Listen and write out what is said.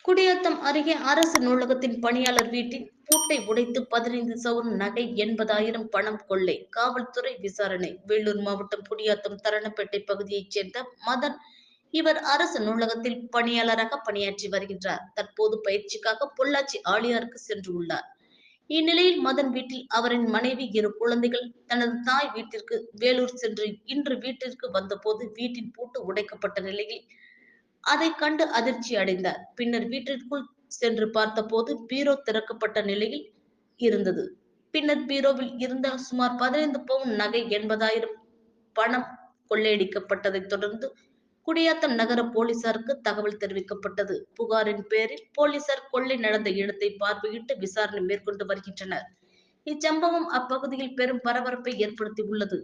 குடியாத்தம் அருகே அரசு நூலகத்தின் பணியாளர் வீட்டின் பூட்டை உடைத்து 15 சவரன் நகை 80,000 பணம் கொள்ளை. காவல்துறை விசாரணை. வேலூர் மாவட்டம் குடியாத்தம் தரணப்பேட்டை பகுதியைச் சேர்ந்த மதன். இவர் அரசு நூலகத்தில் பணியாளராக பணியாற்றி வருகின்றார். தற்போது பயிற்சிக்காக பொள்ளாச்சி ஆழியாருக்கு சென்றுள்ளார். இந்நிலையில் மதன் வீட்டில் அவரின் மனைவி, 2 குழந்தைகள் தனது தாய் வீட்டிற்கு வேலூர் சென்று இன்று வீட்டிற்கு வந்தபோது வீட்டின் பூட்டு உடைக்கப்பட்ட நிலையில் அதை கண்டு அதிர்ச்சி அடைந்தார். பின்னர் வீட்டிற்குள் சென்று பார்த்தபோது பீரோ திறக்கப்பட்ட நிலையில் இருந்தது. பின்னர் பீரோவில் இருந்த சுமார் 15 பவுன் நகை 80,000 பணம் கொள்ளையடிக்கப்பட்டதைத் தொடர்ந்து குடியாத்தம் நகர போலீசாருக்கு தகவல் தெரிவிக்கப்பட்டது. புகாரின் பேரில் போலீசார் கொள்ளை நடந்த இடத்தை பார்வையிட்டு விசாரணை மேற்கொண்டு வருகின்றனர். இச்சம்பவம் அப்பகுதியில் பெரும் பரபரப்பை ஏற்படுத்தியுள்ளது.